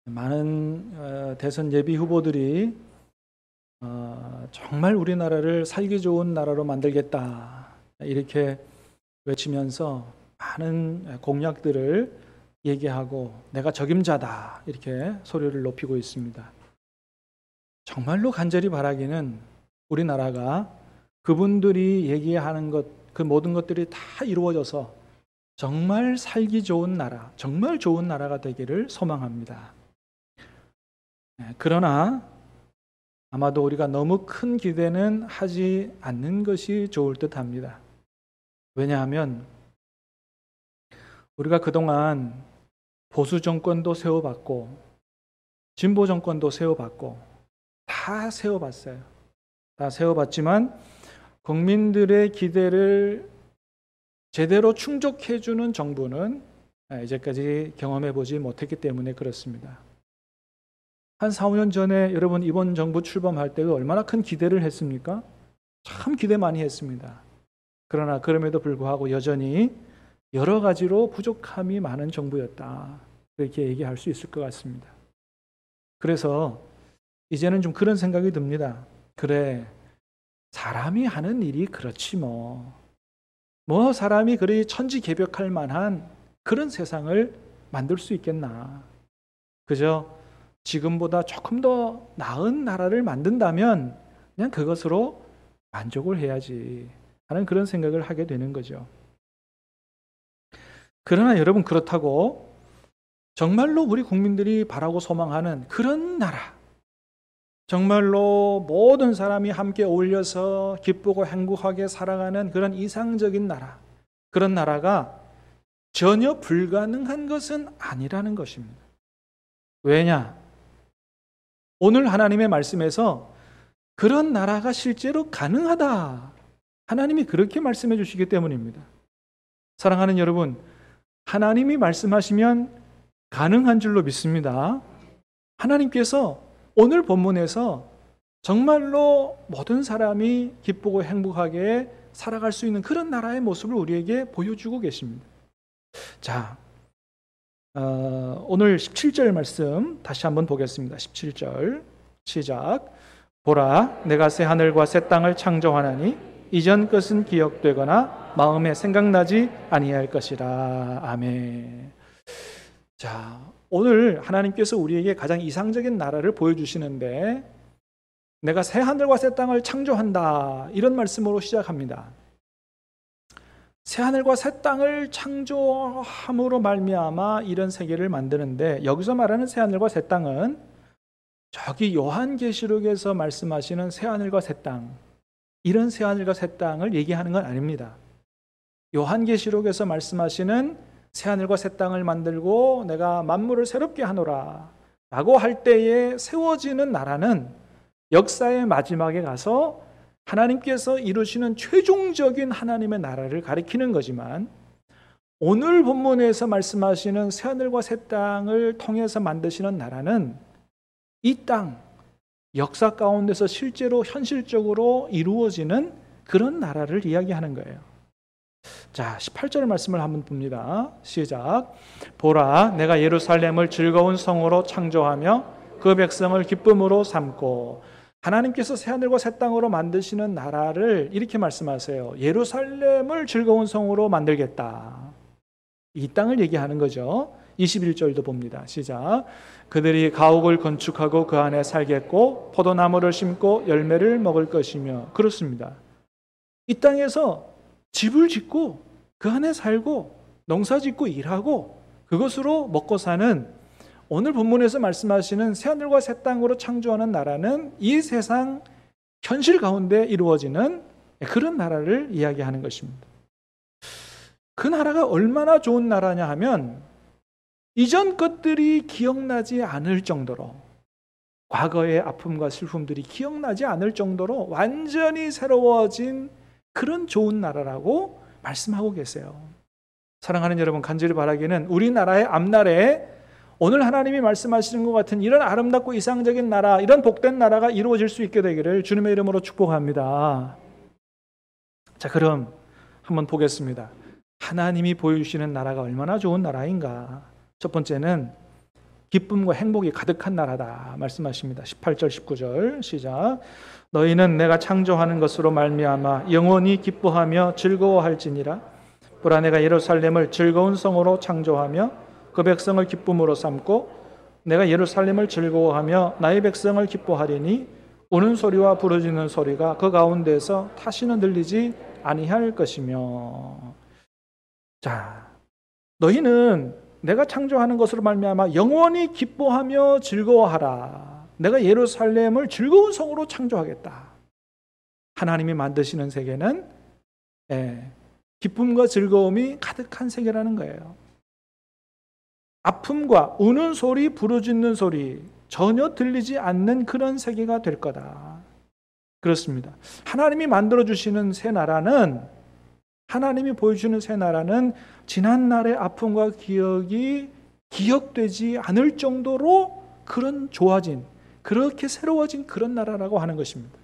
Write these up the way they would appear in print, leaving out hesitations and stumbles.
많은 대선 예비 후보들이 정말 우리나라를 살기 좋은 나라로 만들겠다 이렇게 외치면서 많은 공약들을 얘기하고 내가 적임자다 이렇게 소리를 높이고 있습니다. 정말로 간절히 바라기는 우리나라가 그분들이 얘기하는 것, 그 모든 것들이 다 이루어져서 정말 살기 좋은 나라, 정말 좋은 나라가 되기를 소망합니다. 그러나 아마도 우리가 너무 큰 기대는 하지 않는 것이 좋을 듯 합니다. 왜냐하면 우리가 그동안 보수 정권도 세워봤고 진보 정권도 세워봤고 다 세워봤어요. 다 세워봤지만 국민들의 기대를 제대로 충족해주는 정부는 이제까지 경험해보지 못했기 때문에 그렇습니다. 한 4, 5년 전에 여러분 이번 정부 출범할 때도 얼마나 큰 기대를 했습니까? 참 기대 많이 했습니다. 그러나 그럼에도 불구하고 여전히 여러 가지로 부족함이 많은 정부였다. 그렇게 얘기할 수 있을 것 같습니다. 그래서 이제는 좀 그런 생각이 듭니다. 그래, 사람이 하는 일이 그렇지 뭐 사람이 그리 천지개벽할 만한 그런 세상을 만들 수 있겠나. 그저 지금보다 조금 더 나은 나라를 만든다면 그냥 그것으로 만족을 해야지 하는 그런 생각을 하게 되는 거죠. 그러나 여러분 그렇다고 정말로 우리 국민들이 바라고 소망하는 그런 나라, 정말로 모든 사람이 함께 어울려서 기쁘고 행복하게 살아가는 그런 이상적인 나라, 그런 나라가 전혀 불가능한 것은 아니라는 것입니다. 왜냐? 오늘 하나님의 말씀에서 그런 나라가 실제로 가능하다. 하나님이 그렇게 말씀해 주시기 때문입니다. 사랑하는 여러분, 하나님이 말씀하시면 가능한 줄로 믿습니다. 하나님께서 오늘 본문에서 정말로 모든 사람이 기쁘고 행복하게 살아갈 수 있는 그런 나라의 모습을 우리에게 보여주고 계십니다. 자, 오늘 17절 말씀 다시 한번 보겠습니다. 17절 시작. 보라, 내가 새 하늘과 새 땅을 창조하나니 이전 것은 기억되거나 마음에 생각나지 아니할 것이라. 아멘. 자, 오늘 하나님께서 우리에게 가장 이상적인 나라를 보여주시는데 내가 새 하늘과 새 땅을 창조한다 이런 말씀으로 시작합니다. 새 하늘과 새 땅을 창조함으로 말미암아 이런 세계를 만드는데 여기서 말하는 새 하늘과 새 땅은 저기 요한계시록에서 말씀하시는 새 하늘과 새 땅, 이런 새 하늘과 새 땅을 얘기하는 건 아닙니다. 요한계시록에서 말씀하시는 새 하늘과 새 땅을 만들고 내가 만물을 새롭게 하노라 라고 할 때에 세워지는 나라는 역사의 마지막에 가서 하나님께서 이루시는 최종적인 하나님의 나라를 가리키는 거지만 오늘 본문에서 말씀하시는 새하늘과 새 땅을 통해서 만드시는 나라는 이 땅, 역사 가운데서 실제로 현실적으로 이루어지는 그런 나라를 이야기하는 거예요. 자, 18절 말씀을 한번 봅니다. 시작. 보라, 내가 예루살렘을 즐거운 성으로 창조하며 그 백성을 기쁨으로 삼고. 하나님께서 새하늘과 새 땅으로 만드시는 나라를 이렇게 말씀하세요. 예루살렘을 즐거운 성으로 만들겠다. 이 땅을 얘기하는 거죠. 21절도 봅니다. 시작. 그들이 가옥을 건축하고 그 안에 살겠고 포도나무를 심고 열매를 먹을 것이며. 그렇습니다. 이 땅에서 집을 짓고 그 안에 살고 농사 짓고 일하고 그것으로 먹고 사는 오늘 본문에서 말씀하시는 새하늘과 새 땅으로 창조하는 나라는 이 세상 현실 가운데 이루어지는 그런 나라를 이야기하는 것입니다. 그 나라가 얼마나 좋은 나라냐 하면 이전 것들이 기억나지 않을 정도로, 과거의 아픔과 슬픔들이 기억나지 않을 정도로 완전히 새로워진 그런 좋은 나라라고 말씀하고 계세요. 사랑하는 여러분, 간절히 바라기는 우리나라의 앞날에 오늘 하나님이 말씀하시는 것 같은 이런 아름답고 이상적인 나라, 이런 복된 나라가 이루어질 수 있게 되기를 주님의 이름으로 축복합니다. 자, 그럼 한번 보겠습니다. 하나님이 보여주시는 나라가 얼마나 좋은 나라인가. 첫 번째는 기쁨과 행복이 가득한 나라다 말씀하십니다. 18절 19절 시작. 너희는 내가 창조하는 것으로 말미암아 영원히 기뻐하며 즐거워할지니라. 보라 내가 예루살렘을 즐거운 성으로 창조하며 그 백성을 기쁨으로 삼고 내가 예루살렘을 즐거워하며 나의 백성을 기뻐하리니 우는 소리와 부르짖는 소리가 그 가운데서 다시는 들리지 아니할 것이며. 자, 너희는 내가 창조하는 것으로 말미암아 영원히 기뻐하며 즐거워하라. 내가 예루살렘을 즐거운 성으로 창조하겠다. 하나님이 만드시는 세계는 기쁨과 즐거움이 가득한 세계라는 거예요. 아픔과 우는 소리, 부르짖는 소리 전혀 들리지 않는 그런 세계가 될 거다. 그렇습니다. 하나님이 만들어주시는 새 나라는, 하나님이 보여주는 새 나라는 지난날의 아픔과 기억이 기억되지 않을 정도로 그런 좋아진, 그렇게 새로워진 그런 나라라고 하는 것입니다.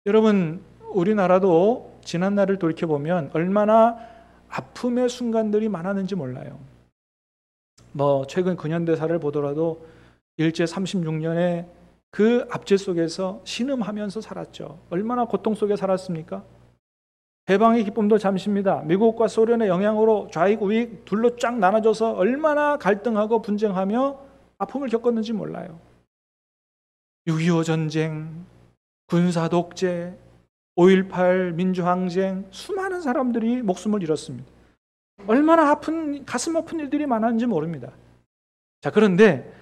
여러분, 우리나라도 지난날을 돌이켜보면 얼마나 아픔의 순간들이 많았는지 몰라요. 최근 근현대사를 보더라도 일제 36년에 그 압제 속에서 신음하면서 살았죠. 얼마나 고통 속에 살았습니까? 해방의 기쁨도 잠시입니다. 미국과 소련의 영향으로 좌익 우익 둘로 쫙 나눠져서 얼마나 갈등하고 분쟁하며 아픔을 겪었는지 몰라요. 6.25 전쟁, 군사 독재, 5.18 민주항쟁, 수많은 사람들이 목숨을 잃었습니다. 얼마나 가슴 아픈 일들이 많았는지 모릅니다. 자, 그런데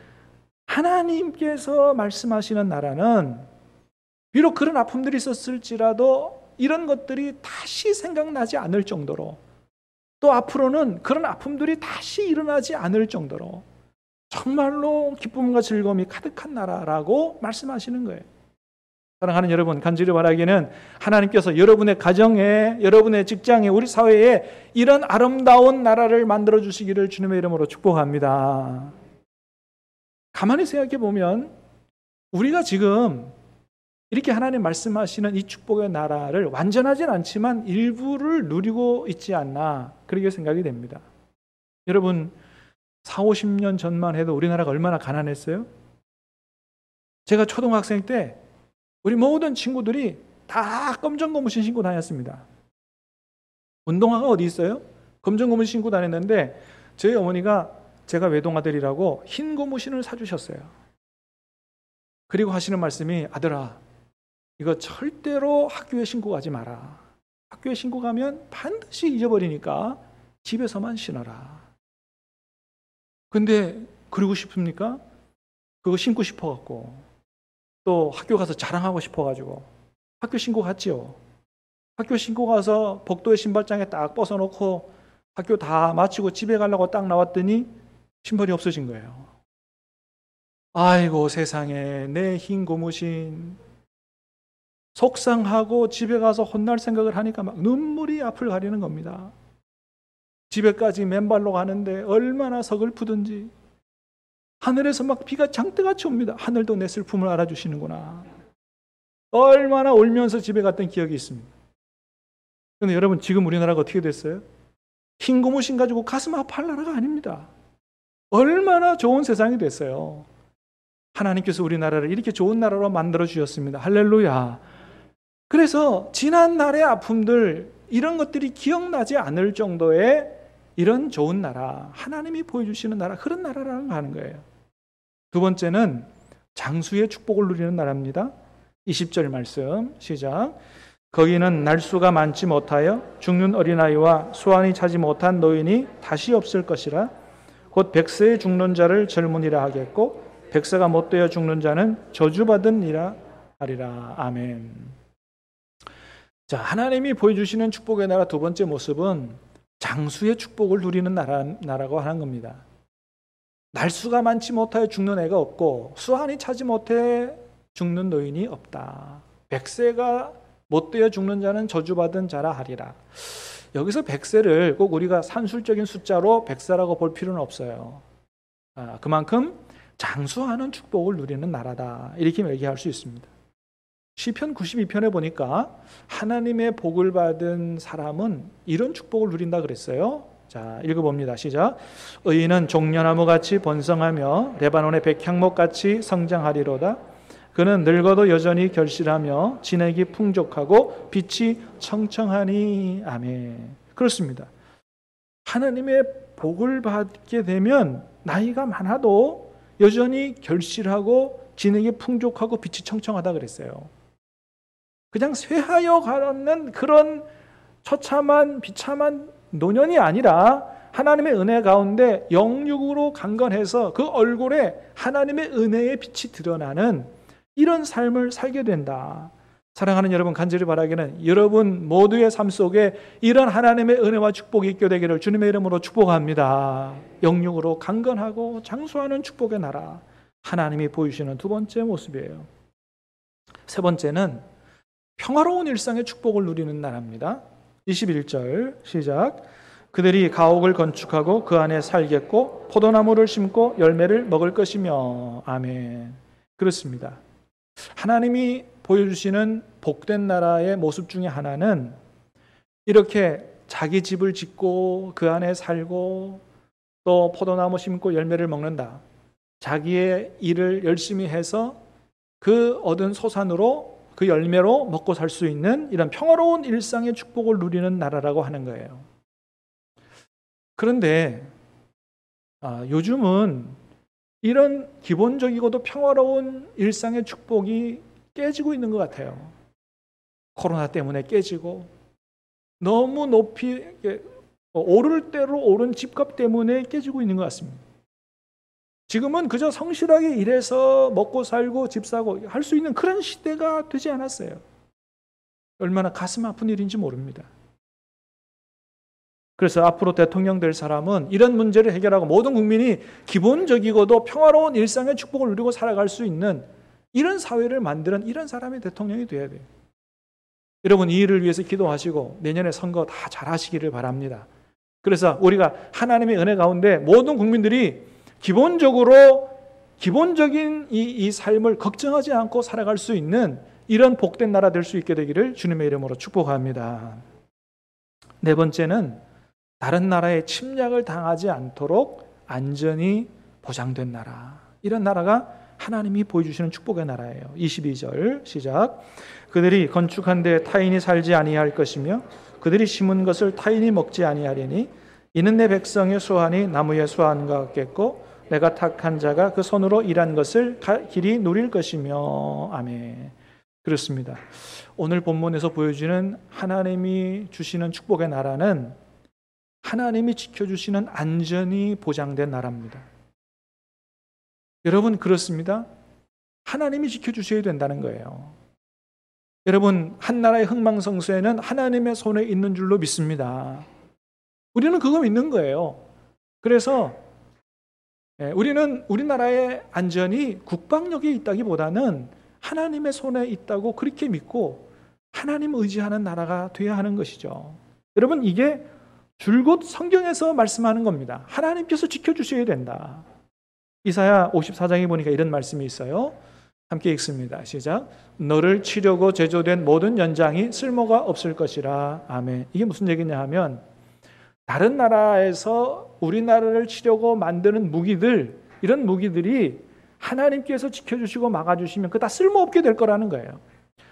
하나님께서 말씀하시는 나라는 비록 그런 아픔들이 있었을지라도 이런 것들이 다시 생각나지 않을 정도로, 또 앞으로는 그런 아픔들이 다시 일어나지 않을 정도로 정말로 기쁨과 즐거움이 가득한 나라라고 말씀하시는 거예요. 사랑하는 여러분, 간절히 바라기는 하나님께서 여러분의 가정에, 여러분의 직장에, 우리 사회에 이런 아름다운 나라를 만들어 주시기를 주님의 이름으로 축복합니다. 가만히 생각해 보면 우리가 지금 이렇게 하나님 말씀하시는 이 축복의 나라를 완전하진 않지만 일부를 누리고 있지 않나, 그렇게 생각이 됩니다. 여러분, 40, 50년 전만 해도 우리나라가 얼마나 가난했어요? 제가 초등학생 때 우리 모든 친구들이 다 검정 고무신 신고 다녔습니다. 운동화가 어디 있어요? 검정 고무신 신고 다녔는데 저희 어머니가, 제가 외동아들이라고 흰 고무신을 사주셨어요. 그리고 하시는 말씀이, 아들아, 이거 절대로 학교에 신고 가지 마라. 학교에 신고 가면 반드시 잊어버리니까 집에서만 신어라. 근데 그러고 싶습니까? 그거 신고 싶어갖고 또 학교 가서 자랑하고 싶어가지고 학교 신고 갔지요. 학교 신고 가서 복도에 신발장에 딱 벗어놓고 학교 다 마치고 집에 가려고 딱 나왔더니 신발이 없어진 거예요. 아이고 세상에, 내 흰 고무신. 속상하고 집에 가서 혼날 생각을 하니까 막 눈물이 앞을 가리는 겁니다. 집에까지 맨발로 가는데 얼마나 서글프든지. 하늘에서 막 비가 장대같이 옵니다. 하늘도 내 슬픔을 알아주시는구나. 얼마나 울면서 집에 갔던 기억이 있습니다. 그런데 여러분, 지금 우리나라가 어떻게 됐어요? 흰 고무신 가지고 가슴 아파할 나라가 아닙니다. 얼마나 좋은 세상이 됐어요. 하나님께서 우리나라를 이렇게 좋은 나라로 만들어 주셨습니다. 할렐루야. 그래서 지난날의 아픔들, 이런 것들이 기억나지 않을 정도의 이런 좋은 나라, 하나님이 보여주시는 나라, 그런 나라라는 거 하는 거예요. 두 번째는 장수의 축복을 누리는 나라입니다. 20절 말씀 시작. 거기는 날수가 많지 못하여 죽는 어린아이와 수완이 차지 못한 노인이 다시 없을 것이라. 곧 백세에 죽는 자를 젊은이라 하겠고 백세가 못되어 죽는 자는 저주받은 이라 하리라. 아멘. 자, 하나님이 보여주시는 축복의 나라 두 번째 모습은 장수의 축복을 누리는 나라고 하는 겁니다. 날수가 많지 못하여 죽는 애가 없고 수완이 차지 못해 죽는 노인이 없다. 백세가 못되어 죽는 자는 저주받은 자라 하리라. 여기서 백세를 꼭 우리가 산술적인 숫자로 백세라고 볼 필요는 없어요. 그만큼 장수하는 축복을 누리는 나라다, 이렇게 얘기할 수 있습니다. 시편 92편에 보니까 하나님의 복을 받은 사람은 이런 축복을 누린다 그랬어요. 자, 읽어봅니다. 시작. 의인은 종려나무같이 번성하며 레바논의 백향목같이 성장하리로다. 그는 늙어도 여전히 결실하며 진액이 풍족하고 빛이 청청하니. 아멘. 그렇습니다. 하나님의 복을 받게 되면 나이가 많아도 여전히 결실하고 진액이 풍족하고 빛이 청청하다 그랬어요. 그냥 쇠하여 가는 그런 처참한 비참한 노년이 아니라 하나님의 은혜 가운데 영육으로 강건해서 그 얼굴에 하나님의 은혜의 빛이 드러나는 이런 삶을 살게 된다. 사랑하는 여러분, 간절히 바라기는 여러분 모두의 삶 속에 이런 하나님의 은혜와 축복이 있게 되기를 주님의 이름으로 축복합니다. 영육으로 강건하고 장수하는 축복의 나라, 하나님이 보이시는 두 번째 모습이에요. 세 번째는 평화로운 일상의 축복을 누리는 나라입니다. 21절 시작. 그들이 가옥을 건축하고 그 안에 살겠고 포도나무를 심고 열매를 먹을 것이며. 아멘. 그렇습니다. 하나님이 보여주시는 복된 나라의 모습 중에 하나는 이렇게 자기 집을 짓고 그 안에 살고 또 포도나무 심고 열매를 먹는다. 자기의 일을 열심히 해서 그 얻은 소산으로 그 열매로 먹고 살 수 있는 이런 평화로운 일상의 축복을 누리는 나라라고 하는 거예요. 그런데 요즘은 이런 기본적이고도 평화로운 일상의 축복이 깨지고 있는 것 같아요. 코로나 때문에 깨지고 너무 높이 오를 대로 오른 집값 때문에 깨지고 있는 것 같습니다. 지금은 그저 성실하게 일해서 먹고 살고 집 사고 할 수 있는 그런 시대가 되지 않았어요. 얼마나 가슴 아픈 일인지 모릅니다. 그래서 앞으로 대통령 될 사람은 이런 문제를 해결하고 모든 국민이 기본적이고도 평화로운 일상의 축복을 누리고 살아갈 수 있는 이런 사회를 만드는 이런 사람이 대통령이 돼야 돼요. 여러분, 이 일을 위해서 기도하시고 내년에 선거 다 잘하시기를 바랍니다. 그래서 우리가 하나님의 은혜 가운데 모든 국민들이 기본적인 이 삶을 걱정하지 않고 살아갈 수 있는 이런 복된 나라 될 수 있게 되기를 주님의 이름으로 축복합니다. 네 번째는 다른 나라에 침략을 당하지 않도록 안전이 보장된 나라. 이런 나라가 하나님이 보여주시는 축복의 나라예요. 22절 시작. 그들이 건축한 데 타인이 살지 아니할 것이며 그들이 심은 것을 타인이 먹지 아니하리니 이는 내 백성의 수완이 나무의 수완과 같겠고 내가 택한 자가 그 손으로 일한 것을 길이 누릴 것이며. 아멘. 그렇습니다. 오늘 본문에서 보여주는 하나님이 주시는 축복의 나라는 하나님이 지켜주시는 안전이 보장된 나라입니다. 여러분, 그렇습니다. 하나님이 지켜주셔야 된다는 거예요. 여러분, 한 나라의 흥망성쇠는 하나님의 손에 있는 줄로 믿습니다. 우리는 그거 믿는 거예요. 그래서 우리는 우리나라의 안전이 국방력에 있다기보다는 하나님의 손에 있다고 그렇게 믿고 하나님 의지하는 나라가 되어야 하는 것이죠. 여러분, 이게 줄곧 성경에서 말씀하는 겁니다. 하나님께서 지켜주셔야 된다. 이사야 54장에 보니까 이런 말씀이 있어요. 함께 읽습니다. 시작. 너를 치려고 제조된 모든 연장이 쓸모가 없을 것이라. 아멘. 이게 무슨 얘기냐 하면 다른 나라에서 우리나라를 치려고 만드는 무기들, 이런 무기들이 하나님께서 지켜주시고 막아주시면 그거 다 쓸모없게 될 거라는 거예요.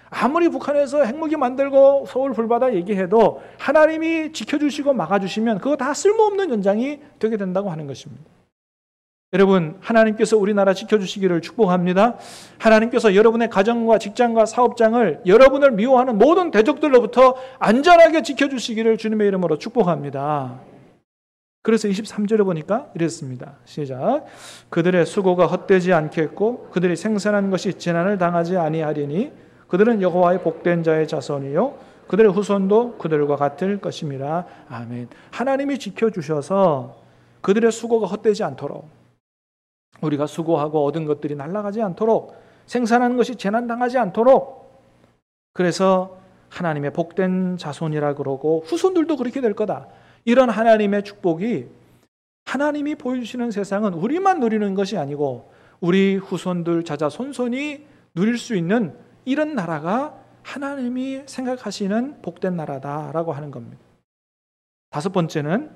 아무리 북한에서 핵무기 만들고 서울 불바다 얘기해도 하나님이 지켜주시고 막아주시면 그거 다 쓸모없는 연장이 되게 된다고 하는 것입니다. 여러분, 하나님께서 우리나라 지켜주시기를 축복합니다. 하나님께서 여러분의 가정과 직장과 사업장을 여러분을 미워하는 모든 대적들로부터 안전하게 지켜주시기를 주님의 이름으로 축복합니다. 그래서 23절에 보니까 이랬습니다. 시작. 그들의 수고가 헛되지 않겠고 그들이 생산한 것이 재난을 당하지 아니하리니 그들은 여호와의 복된 자의 자손이요 그들의 후손도 그들과 같을 것임이라. 아멘. 하나님이 지켜주셔서 그들의 수고가 헛되지 않도록, 우리가 수고하고 얻은 것들이 날아가지 않도록, 생산하는 것이 재난당하지 않도록, 그래서 하나님의 복된 자손이라 그러고 후손들도 그렇게 될 거다. 이런 하나님의 축복이, 하나님이 보여주시는 세상은 우리만 누리는 것이 아니고 우리 후손들 자자손손이 누릴 수 있는 이런 나라가 하나님이 생각하시는 복된 나라다라고 하는 겁니다. 다섯 번째는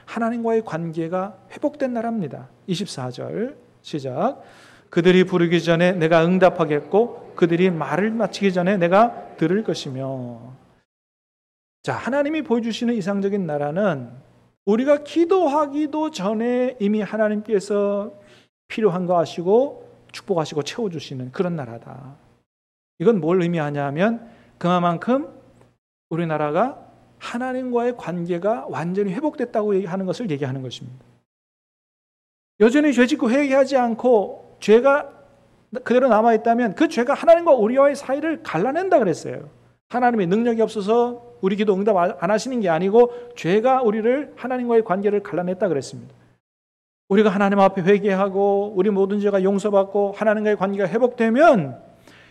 하나님과의 관계가 회복된 나라입니다. 24절 시작. 그들이 부르기 전에 내가 응답하겠고 그들이 말을 마치기 전에 내가 들을 것이며. 자, 하나님이 보여주시는 이상적인 나라는 우리가 기도하기도 전에 이미 하나님께서 필요한 거 아시고 축복하시고 채워주시는 그런 나라다. 이건 뭘 의미하냐 하면 그만큼 우리나라가 하나님과의 관계가 완전히 회복됐다고 하는 것을 얘기하는 것입니다. 여전히 죄짓고 회개하지 않고 죄가 그대로 남아있다면 그 죄가 하나님과 우리와의 사이를 갈라낸다 그랬어요. 하나님의 능력이 없어서 우리 기도 응답 안 하시는 게 아니고 죄가 우리를 하나님과의 관계를 갈라냈다 그랬습니다. 우리가 하나님 앞에 회개하고 우리 모든 죄가 용서받고 하나님과의 관계가 회복되면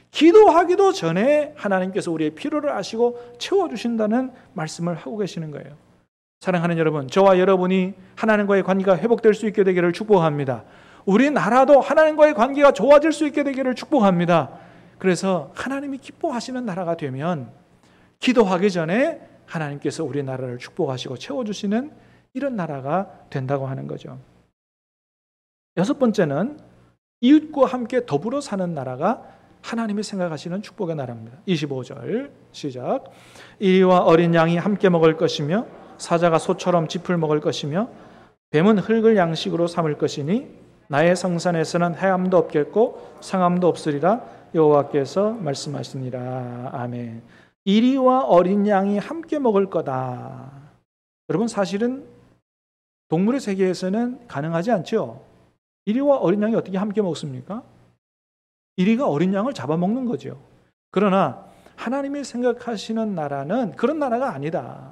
기도하기도 전에 하나님께서 우리의 필요를 아시고 채워주신다는 말씀을 하고 계시는 거예요. 사랑하는 여러분, 저와 여러분이 하나님과의 관계가 회복될 수 있게 되기를 축복합니다. 우리나라도 하나님과의 관계가 좋아질 수 있게 되기를 축복합니다. 그래서 하나님이 기뻐하시는 나라가 되면 기도하기 전에 하나님께서 우리나라를 축복하시고 채워주시는 이런 나라가 된다고 하는 거죠. 여섯 번째는 이웃과 함께 더불어 사는 나라가 하나님이 생각하시는 축복의 나라입니다. 25절 시작. 이리와 어린 양이 함께 먹을 것이며 사자가 소처럼 짚을 먹을 것이며 뱀은 흙을 양식으로 삼을 것이니 나의 성산에서는 해함도 없겠고 상함도 없으리라 여호와께서 말씀하시니라. 아멘. 이리와 어린 양이 함께 먹을 거다. 여러분, 사실은 동물의 세계에서는 가능하지 않죠. 이리와 어린 양이 어떻게 함께 먹습니까? 이리가 어린 양을 잡아먹는 거죠. 그러나 하나님이 생각하시는 나라는 그런 나라가 아니다.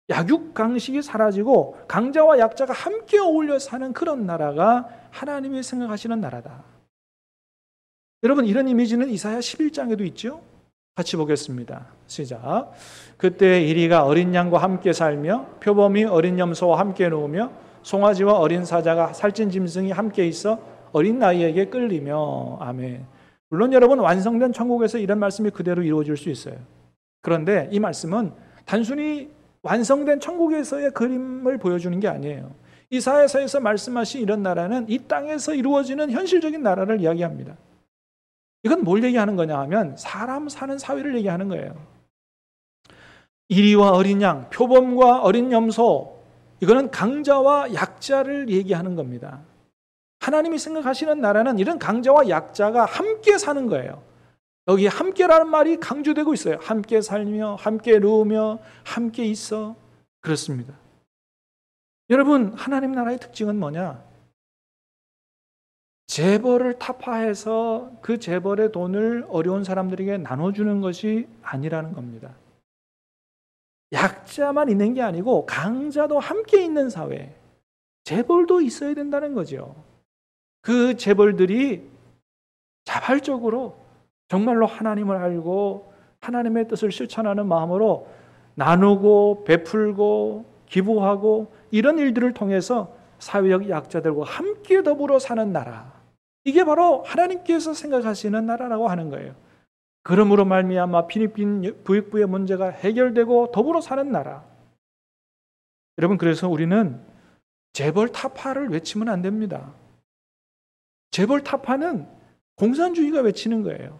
약육강식이 사라지고 강자와 약자가 함께 어울려 사는 그런 나라가 하나님이 생각하시는 나라다. 여러분, 이런 이미지는 이사야 11장에도 있죠. 같이 보겠습니다. 시작. 그때 이리가 어린 양과 함께 살며 표범이 어린 염소와 함께 누우며 송아지와 어린 사자가 살찐 짐승이 함께 있어 어린 나이에게 끌리며. 아멘. 물론 여러분, 완성된 천국에서 이런 말씀이 그대로 이루어질 수 있어요. 그런데 이 말씀은 단순히 완성된 천국에서의 그림을 보여주는 게 아니에요. 이사야서에서 말씀하신 이런 나라는 이 땅에서 이루어지는 현실적인 나라를 이야기합니다. 이건 뭘 얘기하는 거냐 하면 사람 사는 사회를 얘기하는 거예요. 이리와 어린 양, 표범과 어린 염소, 이거는 강자와 약자를 얘기하는 겁니다. 하나님이 생각하시는 나라는 이런 강자와 약자가 함께 사는 거예요. 여기 함께라는 말이 강조되고 있어요. 함께 살며, 함께 누우며, 함께 있어. 그렇습니다. 여러분, 하나님 나라의 특징은 뭐냐? 재벌을 타파해서 그 재벌의 돈을 어려운 사람들에게 나눠주는 것이 아니라는 겁니다. 약자만 있는 게 아니고 강자도 함께 있는 사회, 재벌도 있어야 된다는 거죠. 그 재벌들이 자발적으로 정말로 하나님을 알고 하나님의 뜻을 실천하는 마음으로 나누고 베풀고 기부하고 이런 일들을 통해서 사회적 약자들과 함께 더불어 사는 나라, 이게 바로 하나님께서 생각하시는 나라라고 하는 거예요. 그러므로 말미암아 필리핀 부익부의 문제가 해결되고 더불어 사는 나라. 여러분, 그래서 우리는 재벌 타파를 외치면 안 됩니다. 재벌 타파는 공산주의가 외치는 거예요.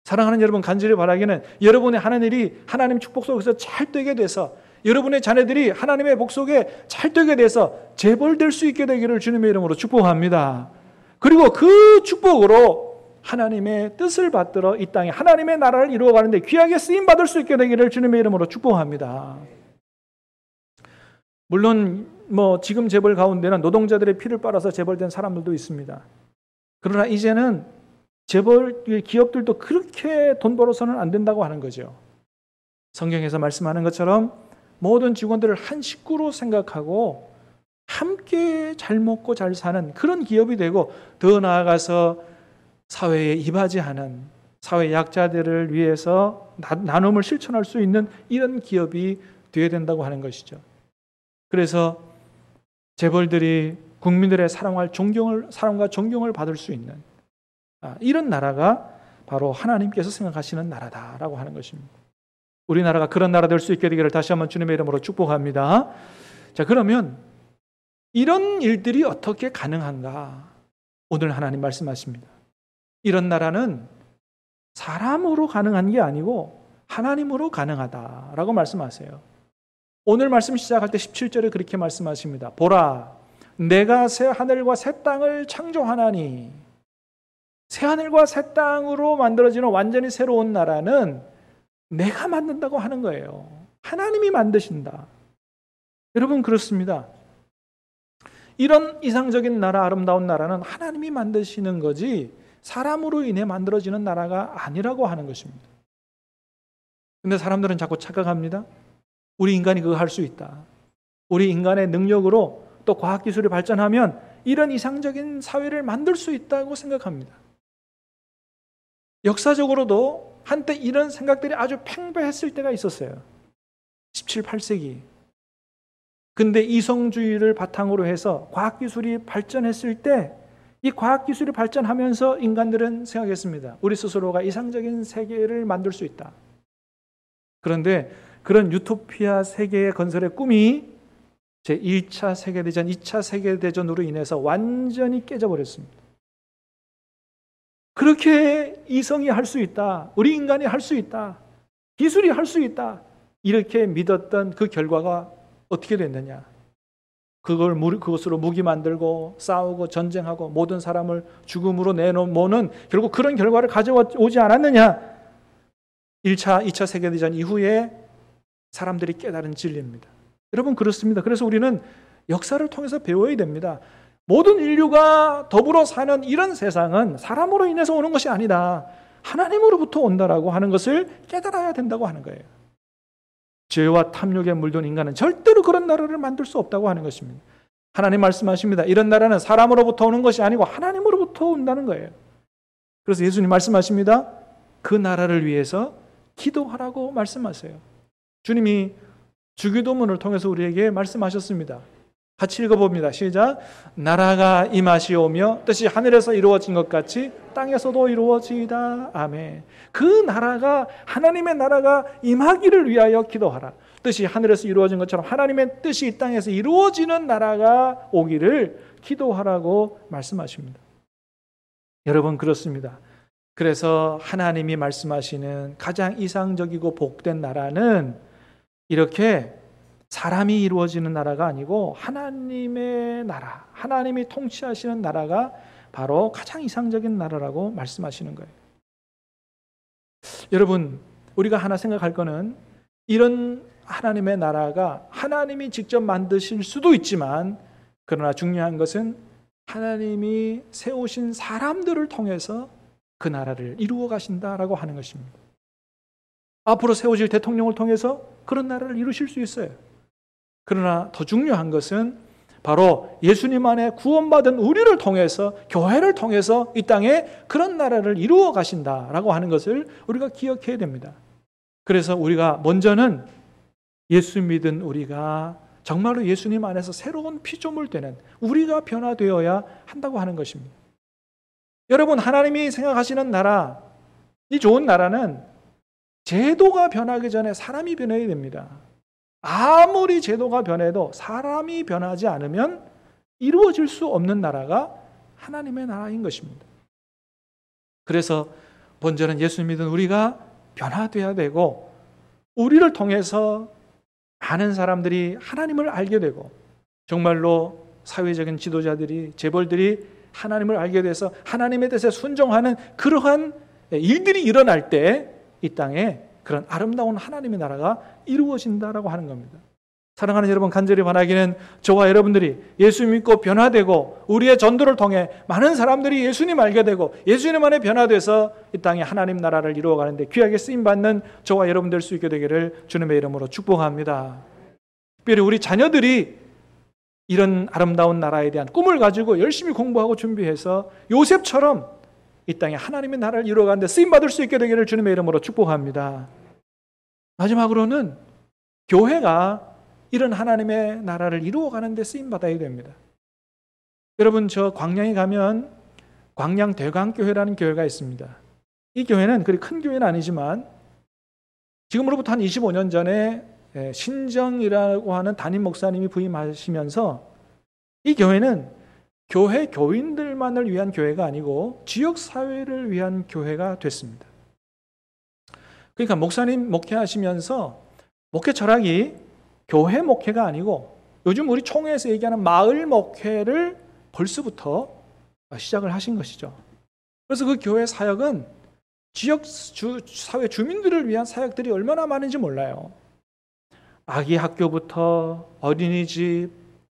사랑하는 여러분, 간절히 바라기는 여러분의 하는 일이 하나님 축복 속에서 잘 되게 돼서 여러분의 자녀들이 하나님의 복 속에 잘 되게 돼서 재벌될 수 있게 되기를 주님의 이름으로 축복합니다. 그리고 그 축복으로 하나님의 뜻을 받들어 이 땅에 하나님의 나라를 이루어가는데 귀하게 쓰임받을 수 있게 되기를 주님의 이름으로 축복합니다. 물론 지금 재벌 가운데는 노동자들의 피를 빨아서 재벌된 사람들도 있습니다. 그러나 이제는 재벌 기업들도 그렇게 돈 벌어서는 안 된다고 하는 거죠. 성경에서 말씀하는 것처럼 모든 직원들을 한 식구로 생각하고 함께 잘 먹고 잘 사는 그런 기업이 되고, 더 나아가서 사회에 이바지하는 사회 약자들을 위해서 나눔을 실천할 수 있는 이런 기업이 되어야 된다고 하는 것이죠. 그래서 재벌들이 국민들의 사랑과 존경을 받을 수 있는 이런 나라가 바로 하나님께서 생각하시는 나라다라고 하는 것입니다. 우리나라가 그런 나라 될 수 있게 되기를 다시 한번 주님의 이름으로 축복합니다. 자, 그러면 이런 일들이 어떻게 가능한가? 오늘 하나님 말씀하십니다. 이런 나라는 사람으로 가능한 게 아니고 하나님으로 가능하다라고 말씀하세요. 오늘 말씀 시작할 때 17절에 그렇게 말씀하십니다. 보라, 내가 새 하늘과 새 땅을 창조하나니. 새 하늘과 새 땅으로 만들어지는 완전히 새로운 나라는 내가 만든다고 하는 거예요. 하나님이 만드신다. 여러분, 그렇습니다. 이런 이상적인 나라, 아름다운 나라는 하나님이 만드시는 거지 사람으로 인해 만들어지는 나라가 아니라고 하는 것입니다. 근데 사람들은 자꾸 착각합니다. 우리 인간이 그거 할 수 있다. 우리 인간의 능력으로 또 과학기술이 발전하면 이런 이상적인 사회를 만들 수 있다고 생각합니다. 역사적으로도 한때 이런 생각들이 아주 팽배했을 때가 있었어요. 17, 8세기. 근데 이성주의를 바탕으로 해서 과학기술이 발전했을 때 이 과학기술이 발전하면서 인간들은 생각했습니다. 우리 스스로가 이상적인 세계를 만들 수 있다. 그런데 그런 유토피아 세계의 건설의 꿈이 제1차 세계대전, 2차 세계대전으로 인해서 완전히 깨져버렸습니다. 그렇게 이성이 할 수 있다. 우리 인간이 할 수 있다. 기술이 할 수 있다. 이렇게 믿었던 그 결과가 어떻게 됐느냐? 그것으로 무기 만들고 싸우고 전쟁하고 모든 사람을 죽음으로 내모는 결국 그런 결과를 가져오지 않았느냐? 1차, 2차 세계대전 이후에 사람들이 깨달은 진리입니다. 여러분, 그렇습니다. 그래서 우리는 역사를 통해서 배워야 됩니다. 모든 인류가 더불어 사는 이런 세상은 사람으로 인해서 오는 것이 아니다. 하나님으로부터 온다라고 하는 것을 깨달아야 된다고 하는 거예요. 죄와 탐욕에 물든 인간은 절대로 그런 나라를 만들 수 없다고 하는 것입니다. 하나님 말씀하십니다. 이런 나라는 사람으로부터 오는 것이 아니고 하나님으로부터 온다는 거예요. 그래서 예수님 말씀하십니다. 그 나라를 위해서 기도하라고 말씀하세요. 주님이 주기도문을 통해서 우리에게 말씀하셨습니다. 같이 읽어봅니다. 시작. 나라가 임하시오며 뜻이 하늘에서 이루어진 것 같이 땅에서도 이루어지이다. 아멘. 그 나라가, 하나님의 나라가 임하기를 위하여 기도하라. 뜻이 하늘에서 이루어진 것처럼 하나님의 뜻이 이 땅에서 이루어지는 나라가 오기를 기도하라고 말씀하십니다. 여러분, 그렇습니다. 그래서 하나님이 말씀하시는 가장 이상적이고 복된 나라는 이렇게 사람이 이루어지는 나라가 아니고 하나님의 나라, 하나님이 통치하시는 나라가 바로 가장 이상적인 나라라고 말씀하시는 거예요. 여러분, 우리가 하나 생각할 거는 이런 하나님의 나라가 하나님이 직접 만드실 수도 있지만, 그러나 중요한 것은 하나님이 세우신 사람들을 통해서 그 나라를 이루어 가신다라고 하는 것입니다. 앞으로 세워질 대통령을 통해서 그런 나라를 이루실 수 있어요. 그러나 더 중요한 것은 바로 예수님 안에 구원받은 우리를 통해서, 교회를 통해서 이 땅에 그런 나라를 이루어 가신다라고 하는 것을 우리가 기억해야 됩니다. 그래서 우리가 먼저는 예수 믿은 우리가 정말로 예수님 안에서 새로운 피조물 되는 우리가 변화되어야 한다고 하는 것입니다. 여러분, 하나님이 생각하시는 나라, 이 좋은 나라는 제도가 변하기 전에 사람이 변해야 됩니다. 아무리 제도가 변해도 사람이 변하지 않으면 이루어질 수 없는 나라가 하나님의 나라인 것입니다. 그래서 먼저는 예수 믿은 우리가 변화되어야 되고, 우리를 통해서 많은 사람들이 하나님을 알게 되고, 정말로 사회적인 지도자들이, 재벌들이 하나님을 알게 돼서 하나님의 뜻에 순종하는 그러한 일들이 일어날 때 이 땅에 그런 아름다운 하나님의 나라가 이루어진다라고 하는 겁니다. 사랑하는 여러분, 간절히 바라기는 저와 여러분들이 예수 믿고 변화되고 우리의 전도를 통해 많은 사람들이 예수님 알게 되고 예수님 안에 변화돼서 이 땅에 하나님 나라를 이루어가는데 귀하게 쓰임받는 저와 여러분 될 수 있게 되기를 주님의 이름으로 축복합니다. 특별히 우리 자녀들이 이런 아름다운 나라에 대한 꿈을 가지고 열심히 공부하고 준비해서 요셉처럼 이 땅에 하나님의 나라를 이루어가는데 쓰임받을 수 있게 되기를 주님의 이름으로 축복합니다. 마지막으로는 교회가 이런 하나님의 나라를 이루어가는데 쓰임받아야 됩니다. 여러분, 저 광양에 가면 광양대광교회라는 교회가 있습니다. 이 교회는 그리 큰 교회는 아니지만 지금으로부터 한 25년 전에 신정이라고 하는 담임 목사님이 부임하시면서 이 교회는 교회 교인들만을 위한 교회가 아니고 지역 사회를 위한 교회가 됐습니다. 그러니까 목사님 목회하시면서 목회 철학이 교회 목회가 아니고 요즘 우리 총회에서 얘기하는 마을 목회를 벌써부터 시작을 하신 것이죠. 그래서 그 교회 사역은 지역 사회 주민들을 위한 사역들이 얼마나 많은지 몰라요. 아기 학교부터 어린이집,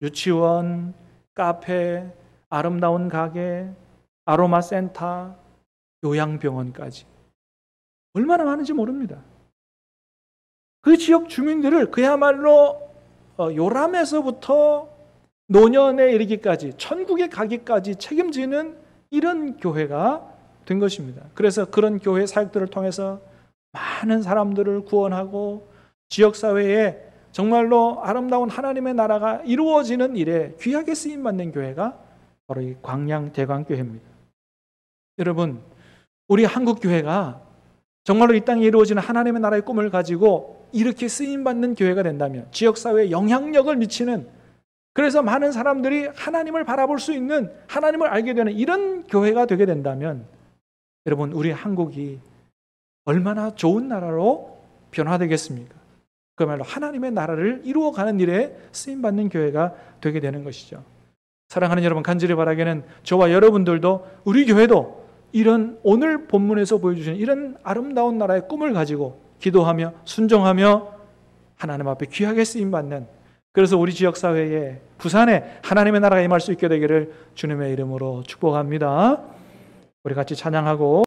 유치원, 카페, 아름다운 가게, 아로마 센터, 요양병원까지 얼마나 많은지 모릅니다. 그 지역 주민들을 그야말로 요람에서부터 노년에 이르기까지 천국에 가기까지 책임지는 이런 교회가 된 것입니다. 그래서 그런 교회 사역들을 통해서 많은 사람들을 구원하고 지역사회에 정말로 아름다운 하나님의 나라가 이루어지는 일에 귀하게 쓰임받는 교회가 바로 이 광양대광교회입니다. 여러분, 우리 한국교회가 정말로 이 땅에 이루어지는 하나님의 나라의 꿈을 가지고 이렇게 쓰임받는 교회가 된다면, 지역사회에 영향력을 미치는, 그래서 많은 사람들이 하나님을 바라볼 수 있는, 하나님을 알게 되는 이런 교회가 되게 된다면 여러분, 우리 한국이 얼마나 좋은 나라로 변화되겠습니까? 그야말로 하나님의 나라를 이루어가는 일에 쓰임받는 교회가 되게 되는 것이죠. 사랑하는 여러분, 간절히 바라기는 저와 여러분들도, 우리 교회도 이런 오늘 본문에서 보여주신 이런 아름다운 나라의 꿈을 가지고 기도하며 순종하며 하나님 앞에 귀하게 쓰임받는, 그래서 우리 지역사회에, 부산에 하나님의 나라가 임할 수 있게 되기를 주님의 이름으로 축복합니다. 우리 같이 찬양하고